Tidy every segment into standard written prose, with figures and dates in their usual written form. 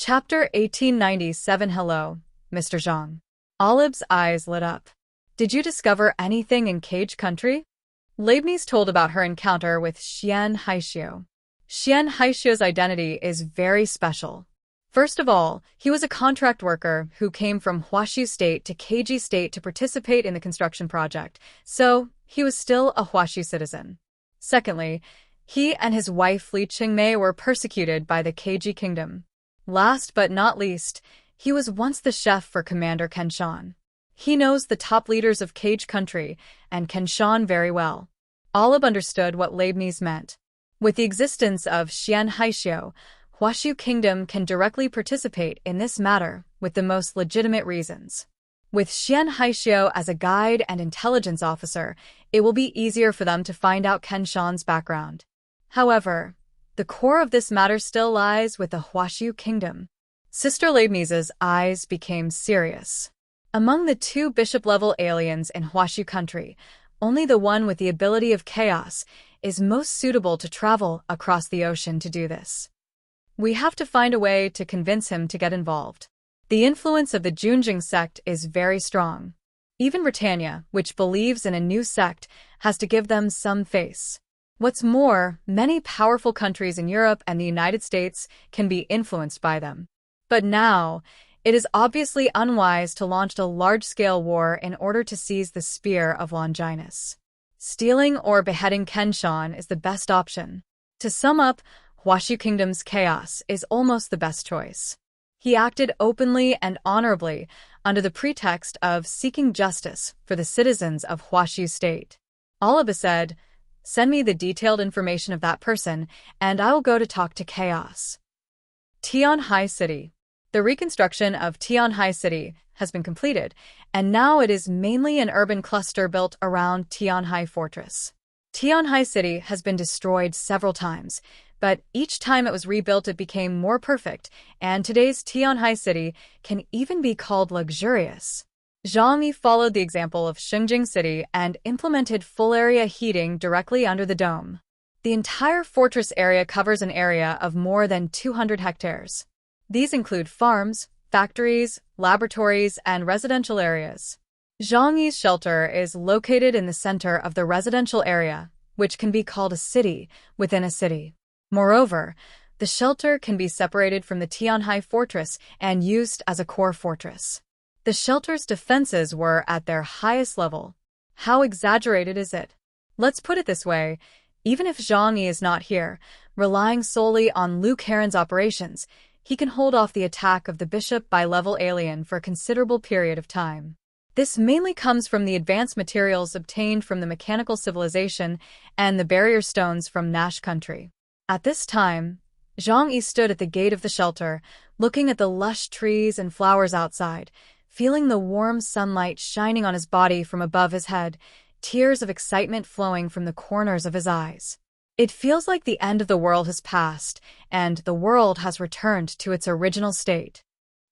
Chapter 1897. Hello, Mr. Zhang. Olive's eyes lit up. Did you discover anything in Cage Country? Leibniz told about her encounter with Xian Haixio. Xian Haixio's identity is very special. First of all, he was a contract worker who came from Huaxiu State to Keiji State to participate in the construction project, so he was still a Huaxiu citizen. Secondly, he and his wife Li Qingmei were persecuted by the Keiji kingdom. Last but not least, he was once the chef for Commander Kenshan. He knows the top leaders of Cage Country and Kenshan very well. Olive understood what Leibniz meant. With the existence of Xian Haixio, Huaxiu Kingdom can directly participate in this matter with the most legitimate reasons. With Xian Haixio as a guide and intelligence officer, it will be easier for them to find out Kenshan's background. However, the core of this matter still lies with the Huaxiu Kingdom. Sister Leibniz's eyes became serious. Among the two bishop-level aliens in Huaxiu Country, only the one with the ability of chaos is most suitable to travel across the ocean to do this. We have to find a way to convince him to get involved. The influence of the Junjing sect is very strong. Even Britannia, which believes in a new sect, has to give them some face. What's more, many powerful countries in Europe and the United States can be influenced by them. But now, it is obviously unwise to launch a large-scale war in order to seize the spear of Longinus. Stealing or beheading Kenshan is the best option. To sum up, Huaxiu Kingdom's chaos is almost the best choice. He acted openly and honorably under the pretext of seeking justice for the citizens of Huaxiu State. Olive said, "Send me the detailed information of that person, and I will go to talk to Chaos." Tianhai City. The reconstruction of Tianhai City has been completed, and now it is mainly an urban cluster built around Tianhai Fortress. Tianhai City has been destroyed several times, but each time it was rebuilt it became more perfect, and today's Tianhai City can even be called luxurious. Zhang Yi followed the example of Shengjing City and implemented full-area heating directly under the dome. The entire fortress area covers an area of more than 200 hectares. These include farms, factories, laboratories, and residential areas. Zhang Yi's shelter is located in the center of the residential area, which can be called a city within a city. Moreover, the shelter can be separated from the Tianhai fortress and used as a core fortress. The shelter's defenses were at their highest level. How exaggerated is it? Let's put it this way. Even if Zhang Yi is not here, relying solely on Liu Karen's operations, he can hold off the attack of the bishop bi-level alien for a considerable period of time. This mainly comes from the advanced materials obtained from the mechanical civilization and the barrier stones from Nash country. At this time, Zhang Yi stood at the gate of the shelter, looking at the lush trees and flowers outside, feeling the warm sunlight shining on his body from above his head, tears of excitement flowing from the corners of his eyes. It feels like the end of the world has passed, and the world has returned to its original state.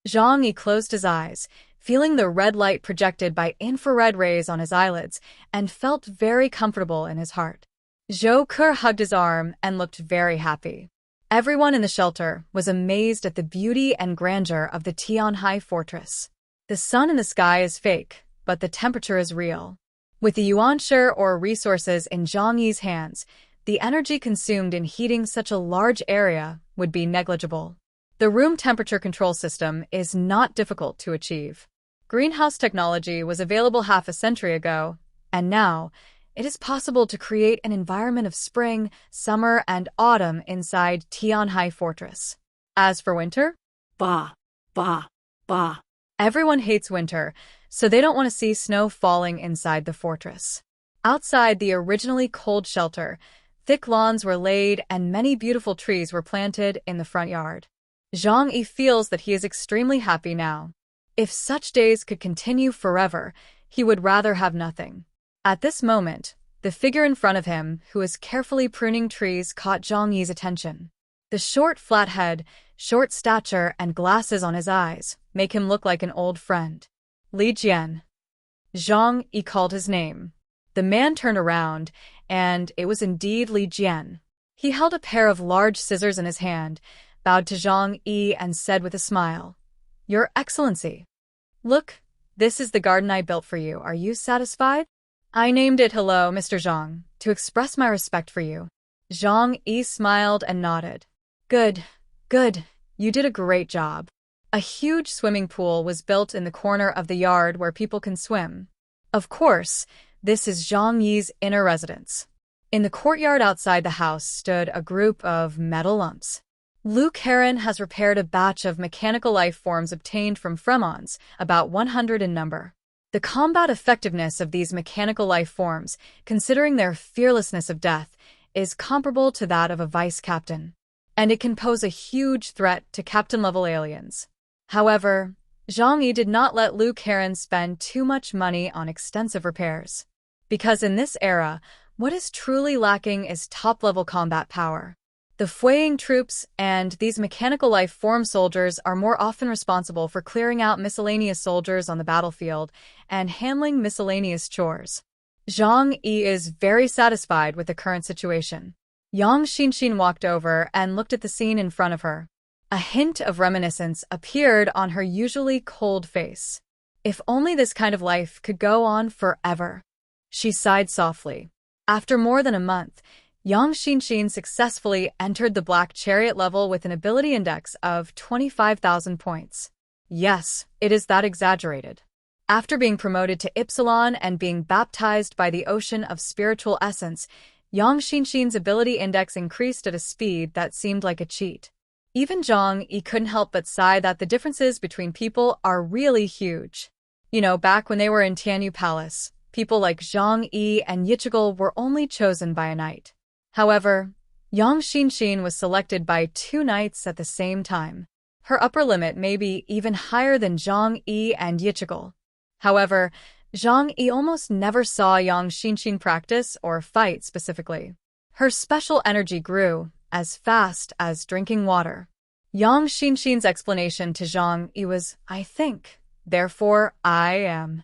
Zhang Yi closed his eyes, feeling the red light projected by infrared rays on his eyelids, and felt very comfortable in his heart. Zhou Ke hugged his arm and looked very happy. Everyone in the shelter was amazed at the beauty and grandeur of the Tianhai fortress. The sun in the sky is fake, but the temperature is real. With the yuanshi or resources in Zhang Yi's hands, the energy consumed in heating such a large area would be negligible. The room temperature control system is not difficult to achieve. Greenhouse technology was available half a century ago, and now it is possible to create an environment of spring, summer, and autumn inside Tianhai Fortress. As for winter, bah, bah, bah. Everyone hates winter, so they don't want to see snow falling inside the fortress. Outside the originally cold shelter, thick lawns were laid and many beautiful trees were planted in the front yard. Zhang Yi feels that he is extremely happy now. If such days could continue forever, he would rather have nothing. At this moment, the figure in front of him, who is carefully pruning trees, caught Zhang Yi's attention. The short, flat head, short stature, and glasses on his eyes make him look like an old friend. Li Jian. Zhang Yi called his name. The man turned around, and it was indeed Li Jian. He held a pair of large scissors in his hand, bowed to Zhang Yi and said with a smile, "Your Excellency. Look, this is the garden I built for you. Are you satisfied?" "I named it Hello, Mr. Zhang, to express my respect for you." Zhang Yi smiled and nodded. Good, good. You did a great job." A huge swimming pool was built in the corner of the yard where people can swim. Of course, this is Zhang Yi's inner residence. In the courtyard outside the house stood a group of metal lumps. Luke Heron has repaired a batch of mechanical life forms obtained from Fremons, about 100 in number. The combat effectiveness of these mechanical life forms, considering their fearlessness of death, is comparable to that of a vice captain, and it can pose a huge threat to captain-level aliens. However, Zhang Yi did not let Luke Heron spend too much money on extensive repairs. Because in this era, what is truly lacking is top-level combat power. The Fueying troops and these mechanical life form soldiers are more often responsible for clearing out miscellaneous soldiers on the battlefield and handling miscellaneous chores. Zhang Yi is very satisfied with the current situation. Yang Xinxin walked over and looked at the scene in front of her. A hint of reminiscence appeared on her usually cold face. If only this kind of life could go on forever. She sighed softly. After more than a month, Yang Xinxin successfully entered the Black Chariot level with an ability index of 25,000 points. Yes, it is that exaggerated. After being promoted to Ypsilon and being baptized by the ocean of spiritual essence, Yang Xinxin's ability index increased at a speed that seemed like a cheat. Even Zhang Yi couldn't help but sigh that the differences between people are really huge. Back when they were in Tianyu Palace, people like Zhang Yi and Yichigel were only chosen by a knight. However, Yang Xinxin was selected by 2 knights at the same time. Her upper limit may be even higher than Zhang Yi and Yichigel. However, Zhang Yi almost never saw Yang Xinxin practice or fight specifically. Her special energy grew as fast as drinking water. Yang Xinxin's explanation to Zhang Yi was, "I think, therefore I am."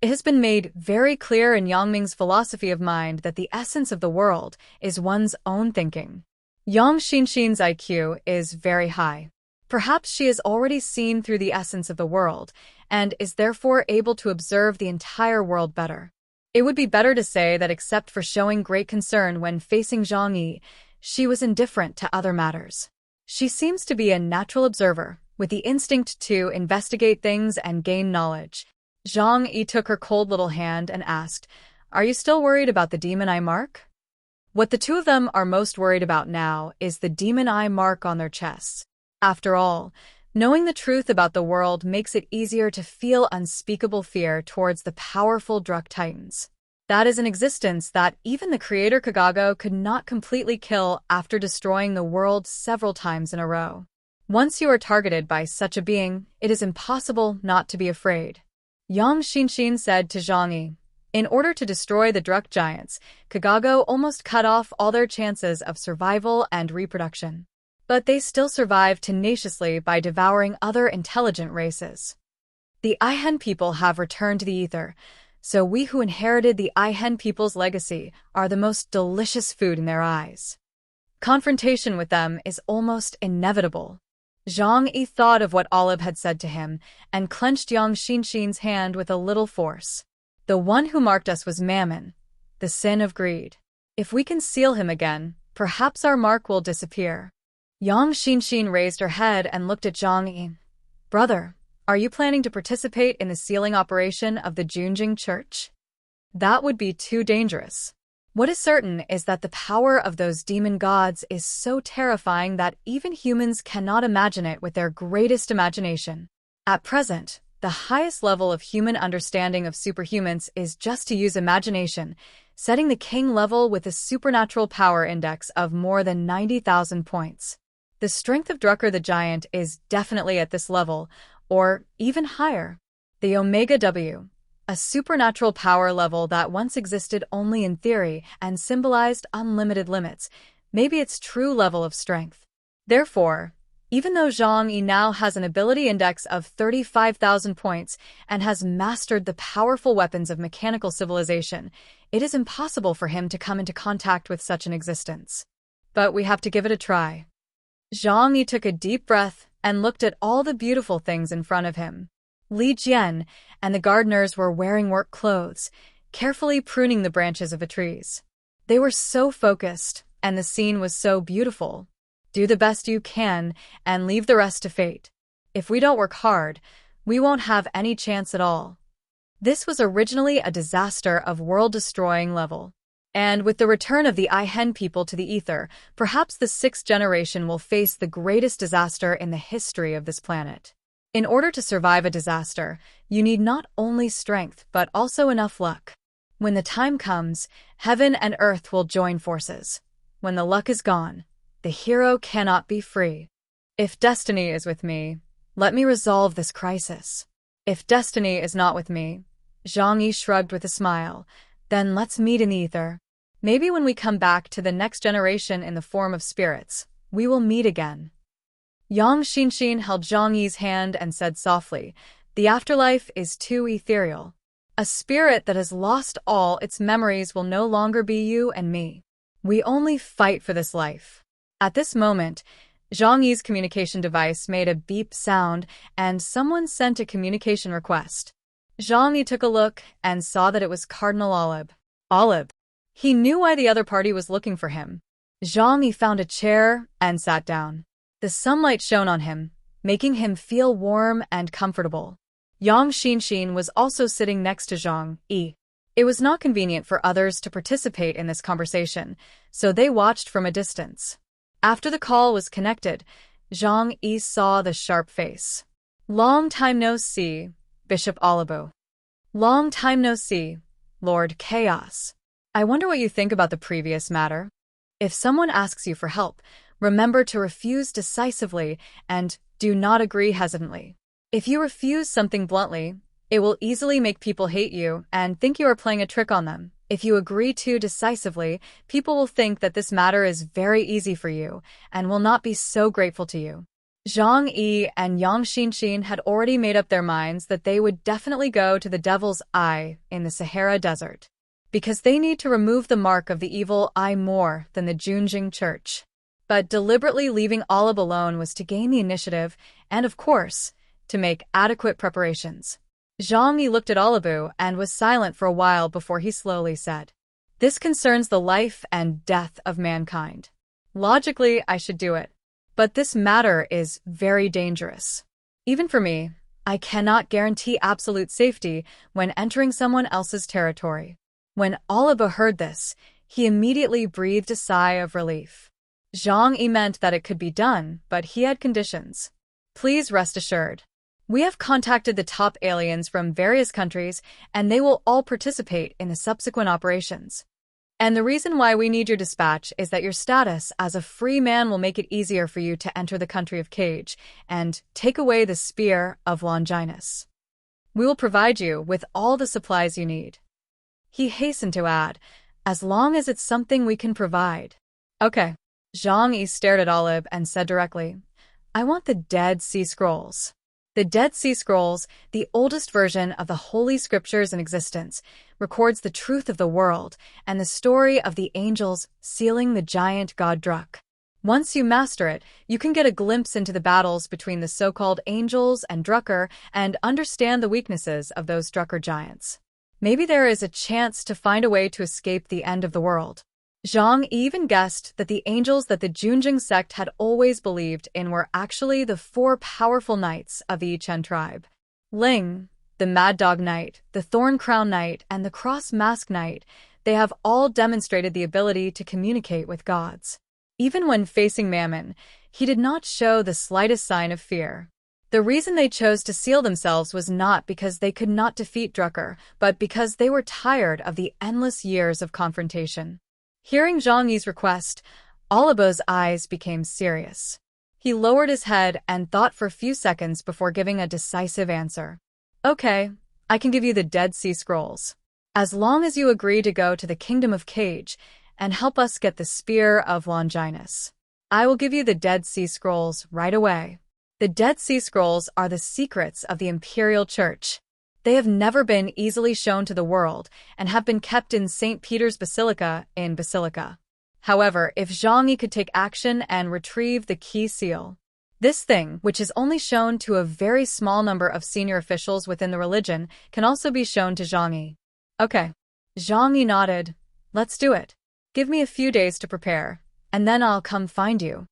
It has been made very clear in Yang Ming's philosophy of mind that the essence of the world is one's own thinking. Yang Xinxin's IQ is very high. Perhaps she has already seen through the essence of the world, and is therefore able to observe the entire world better. It would be better to say that except for showing great concern when facing Zhang Yi, she was indifferent to other matters. She seems to be a natural observer, with the instinct to investigate things and gain knowledge. Zhang Yi took her cold little hand and asked, "Are you still worried about the demon eye mark?" What the two of them are most worried about now is the demon eye mark on their chests. After all, knowing the truth about the world makes it easier to feel unspeakable fear towards the powerful Druk Titans. That is an existence that even the creator Kagago could not completely kill after destroying the world several times in a row. Once you are targeted by such a being, it is impossible not to be afraid. Yang Xinxin said to Zhang Yi, "In order to destroy the Druk giants, Kagago almost cut off all their chances of survival and reproduction. But they still survive tenaciously by devouring other intelligent races. The Aihen people have returned to the ether, so we who inherited the Aihen people's legacy are the most delicious food in their eyes. Confrontation with them is almost inevitable." Zhang Yi thought of what Olive had said to him and clenched Yang Xinxin's hand with a little force. "The one who marked us was Mammon, the sin of greed. If we can seal him again, perhaps our mark will disappear." Yang Xinxin raised her head and looked at Zhang Yi. "Brother, are you planning to participate in the sealing operation of the Junjing Church? That would be too dangerous. What is certain is that the power of those demon gods is so terrifying that even humans cannot imagine it with their greatest imagination. At present, the highest level of human understanding of superhumans is just to use imagination, setting the king level with a supernatural power index of more than 90,000 points. The strength of Drucker the Giant is definitely at this level, or even higher. The Omega W, a supernatural power level that once existed only in theory and symbolized unlimited limits, may be its true level of strength. Therefore, even though Zhang Yi now has an ability index of 35,000 points and has mastered the powerful weapons of mechanical civilization, it is impossible for him to come into contact with such an existence. But we have to give it a try. Zhang Yi took a deep breath and looked at all the beautiful things in front of him. Li Jian and the gardeners were wearing work clothes, carefully pruning the branches of the trees. They were so focused, and the scene was so beautiful. Do the best you can and leave the rest to fate. If we don't work hard, we won't have any chance at all. This was originally a disaster of world-destroying level. And with the return of the Ihen people to the ether, perhaps the sixth generation will face the greatest disaster in the history of this planet. In order to survive a disaster, you need not only strength but also enough luck. When the time comes, heaven and earth will join forces. When the luck is gone, the hero cannot be free. If destiny is with me, let me resolve this crisis. If destiny is not with me, Zhang Yi shrugged with a smile, then let's meet in the ether. Maybe when we come back to the next generation in the form of spirits, we will meet again. Yang Xinxin held Zhang Yi's hand and said softly, the afterlife is too ethereal. A spirit that has lost all its memories will no longer be you and me. We only fight for this life. At this moment, Zhang Yi's communication device made a beep sound and someone sent a communication request. Zhang Yi took a look and saw that it was Cardinal Olib. Olib. He knew why the other party was looking for him. Zhang Yi found a chair and sat down. The sunlight shone on him, making him feel warm and comfortable. Yang Xinxin was also sitting next to Zhang Yi. It was not convenient for others to participate in this conversation, so they watched from a distance. After the call was connected, Zhang Yi saw the sharp face. Long time no see, Bishop Olibo. Long time no see, Lord Chaos. I wonder what you think about the previous matter. If someone asks you for help, remember to refuse decisively and do not agree hesitantly. If you refuse something bluntly, it will easily make people hate you and think you are playing a trick on them. If you agree too decisively, people will think that this matter is very easy for you and will not be so grateful to you. Zhang Yi and Yang Xinxin had already made up their minds that they would definitely go to the Devil's Eye in the Sahara Desert, because they need to remove the mark of the evil eye more than the Junjing Church. But deliberately leaving Olive alone was to gain the initiative and, of course, to make adequate preparations. Zhang Yi looked at Olibu and was silent for a while before he slowly said, "This concerns the life and death of mankind. Logically, I should do it. But this matter is very dangerous. Even for me, I cannot guarantee absolute safety when entering someone else's territory." When Oliba heard this, he immediately breathed a sigh of relief. Zhang Yi meant that it could be done, but he had conditions. Please rest assured. We have contacted the top aliens from various countries, and they will all participate in the subsequent operations. And the reason why we need your dispatch is that your status as a free man will make it easier for you to enter the country of Cage and take away the spear of Longinus. We will provide you with all the supplies you need. He hastened to add, as long as it's something we can provide. Okay. Zhang Yi stared at Olive and said directly, I want the Dead Sea Scrolls. The Dead Sea Scrolls, the oldest version of the Holy Scriptures in existence, records the truth of the world and the story of the angels sealing the giant god Druk. Once you master it, you can get a glimpse into the battles between the so-called angels and Drucker and understand the weaknesses of those Drucker giants. Maybe there is a chance to find a way to escape the end of the world. Zhang even guessed that the angels that the Junjing sect had always believed in were actually the 4 powerful knights of the Yichen tribe. Ling, the Mad Dog Knight, the Thorn Crown Knight, and the Cross Mask Knight, they have all demonstrated the ability to communicate with gods. Even when facing Mammon, he did not show the slightest sign of fear. The reason they chose to seal themselves was not because they could not defeat Drucker, but because they were tired of the endless years of confrontation. Hearing Zhang Yi's request, Olibo's eyes became serious. He lowered his head and thought for a few seconds before giving a decisive answer. Okay, I can give you the Dead Sea Scrolls. As long as you agree to go to the Kingdom of Cage and help us get the Spear of Longinus. I will give you the Dead Sea Scrolls right away. The Dead Sea Scrolls are the secrets of the Imperial Church. They have never been easily shown to the world and have been kept in St. Peter's Basilica in Basilica. However, if Zhang Yi could take action and retrieve the key seal, this thing, which is only shown to a very small number of senior officials within the religion, can also be shown to Zhang Yi. Okay. Zhang Yi nodded. Let's do it. Give me a few days to prepare, and then I'll come find you.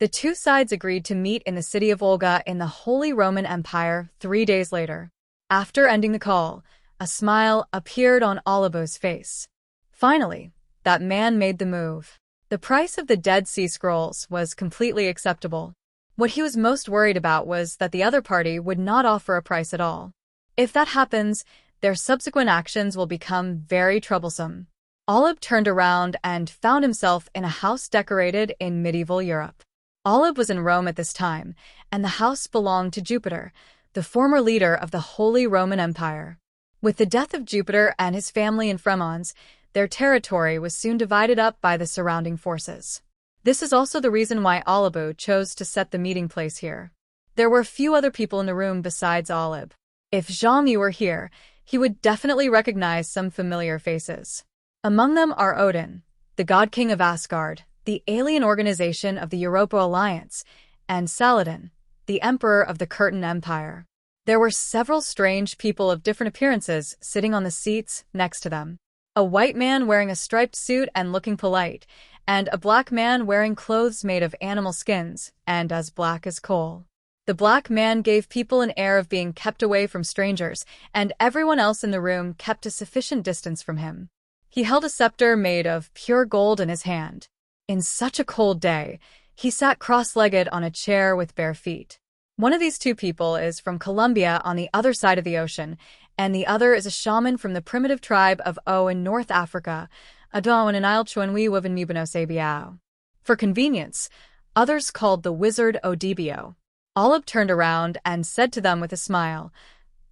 The two sides agreed to meet in the city of Olga in the Holy Roman Empire 3 days later. After ending the call, a smile appeared on Olibo's face. Finally, that man made the move. The price of the Dead Sea Scrolls was completely acceptable. What he was most worried about was that the other party would not offer a price at all. If that happens, their subsequent actions will become very troublesome. Olive turned around and found himself in a house decorated in medieval Europe. Olive was in Rome at this time, and the house belonged to Jupiter, the former leader of the Holy Roman Empire. With the death of Jupiter and his family in Fremons, their territory was soon divided up by the surrounding forces. This is also the reason why Olibo chose to set the meeting place here. There were few other people in the room besides Olive. If Zhang Yi were here, he would definitely recognize some familiar faces. Among them are Odin, the God King of Asgard, the alien organization of the Europa Alliance, and Saladin, the Emperor of the Curtain Empire. There were several strange people of different appearances sitting on the seats next to them. A white man wearing a striped suit and looking polite, and a black man wearing clothes made of animal skins and as black as coal. The black man gave people an air of being kept away from strangers, and everyone else in the room kept a sufficient distance from him. He held a scepter made of pure gold in his hand. In such a cold day, he sat cross-legged on a chair with bare feet. One of these two people is from Colombia on the other side of the ocean, and the other is a shaman from the primitive tribe of O in North Africa, Adon and Isle Chuanwi Woven Mubanos Abiao. For convenience, others called the wizard Odibio. Olive turned around and said to them with a smile,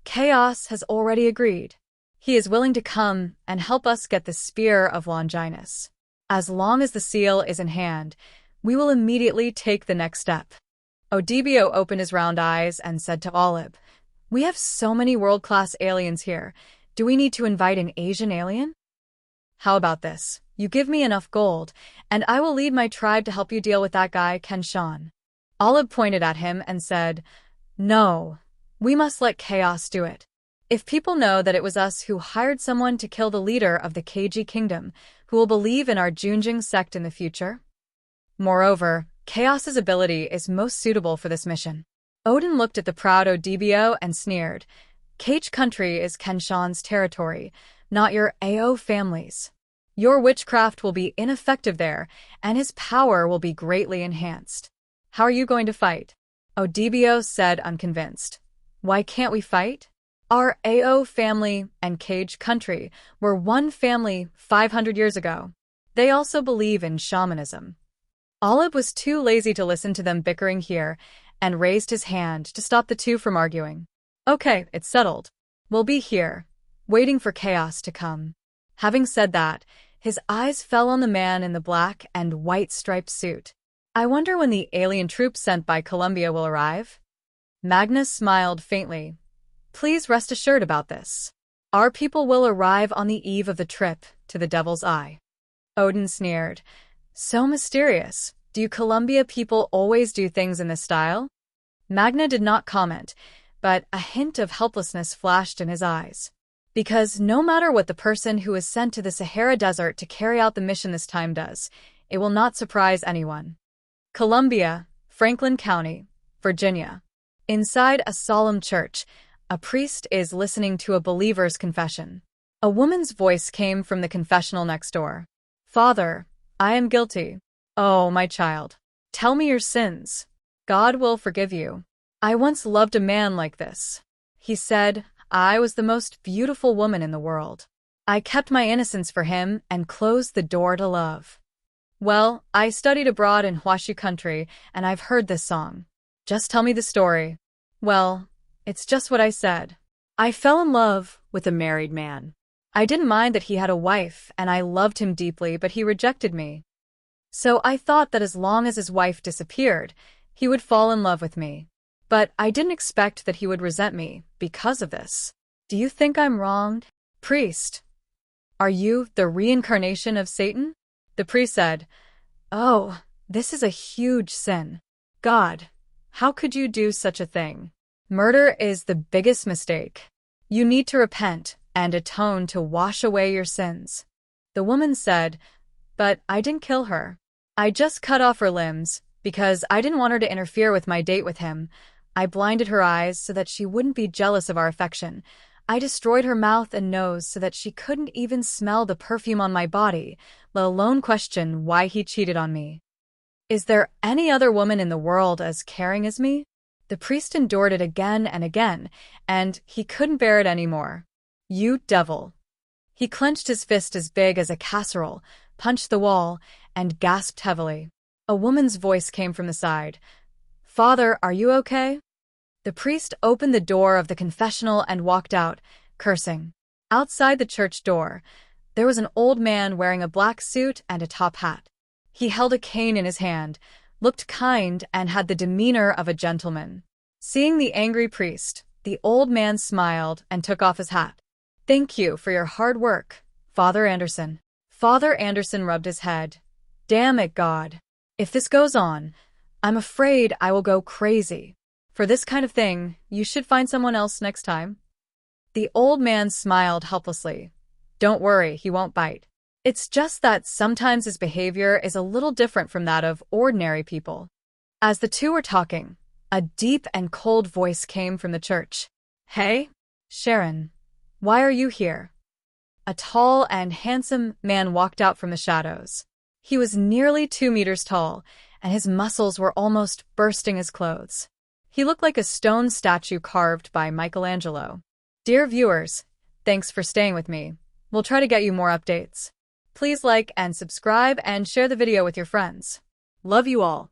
Chaos has already agreed. He is willing to come and help us get the Spear of Longinus. As long as the seal is in hand, we will immediately take the next step. Odibio opened his round eyes and said to Olive, We have so many world-class aliens here. Do we need to invite an Asian alien? How about this? You give me enough gold, and I will lead my tribe to help you deal with that guy, Kenshan. Olive pointed at him and said, No, we must let chaos do it. If people know that it was us who hired someone to kill the leader of the Keiji kingdom, who will believe in our Junjing sect in the future? Moreover, Chaos's ability is most suitable for this mission. Odin looked at the proud Odibio and sneered, Cage country is Kenshan's territory, not your AO family's. Your witchcraft will be ineffective there, and his power will be greatly enhanced. How are you going to fight? Odibio said unconvinced. Why can't we fight? Our AO family and Cage country were one family 500 years ago. They also believe in shamanism. Olive was too lazy to listen to them bickering here and raised his hand to stop the two from arguing. Okay, it's settled. We'll be here, waiting for chaos to come. Having said that, his eyes fell on the man in the black and white striped suit. I wonder when the alien troops sent by Columbia will arrive? Magnus smiled faintly. Please rest assured about this. Our people will arrive on the eve of the trip to the Devil's Eye. Odin sneered. So mysterious. Do you Columbia people always do things in this style? Magna did not comment, but a hint of helplessness flashed in his eyes. Because no matter what the person who is sent to the Sahara Desert to carry out the mission this time does, it will not surprise anyone. Columbia, Franklin County, Virginia. Inside a solemn church, a priest is listening to a believer's confession. A woman's voice came from the confessional next door. Father, I am guilty. Oh, my child. Tell me your sins. God will forgive you. I once loved a man like this. He said, I was the most beautiful woman in the world. I kept my innocence for him and closed the door to love. Well, I studied abroad in Huashu country, and I've heard this song. Just tell me the story. Well, it's just what I said. I fell in love with a married man. I didn't mind that he had a wife, and I loved him deeply, but he rejected me. So I thought that as long as his wife disappeared, he would fall in love with me. But I didn't expect that he would resent me because of this. Do you think I'm wronged? Priest, are you the reincarnation of Satan? The priest said, "Oh, this is a huge sin. God, how could you do such a thing? Murder is the biggest mistake. You need to repent and atone to wash away your sins." The woman said, "But I didn't kill her. I just cut off her limbs because I didn't want her to interfere with my date with him. I blinded her eyes so that she wouldn't be jealous of our affection. I destroyed her mouth and nose so that she couldn't even smell the perfume on my body, let alone question why he cheated on me. Is there any other woman in the world as caring as me?" The priest endured it again and again, and he couldn't bear it anymore. "You devil." He clenched his fist as big as a casserole, punched the wall, and gasped heavily. A woman's voice came from the side. "Father, are you okay?" The priest opened the door of the confessional and walked out, cursing. Outside the church door, there was an old man wearing a black suit and a top hat. He held a cane in his hand, looked kind, and had the demeanor of a gentleman. Seeing the angry priest, the old man smiled and took off his hat. "Thank you for your hard work, Father Anderson." Father Anderson rubbed his head. "Damn it, God. If this goes on, I'm afraid I will go crazy. For this kind of thing, you should find someone else next time." The old man smiled helplessly. "Don't worry, he won't bite. It's just that sometimes his behavior is a little different from that of ordinary people." As the two were talking, a deep and cold voice came from the church. "Hey, Sharon, why are you here?" A tall and handsome man walked out from the shadows. He was nearly 2 meters tall, and his muscles were almost bursting his clothes. He looked like a stone statue carved by Michelangelo. Dear viewers, thanks for staying with me. We'll try to get you more updates. Please like and subscribe and share the video with your friends. Love you all.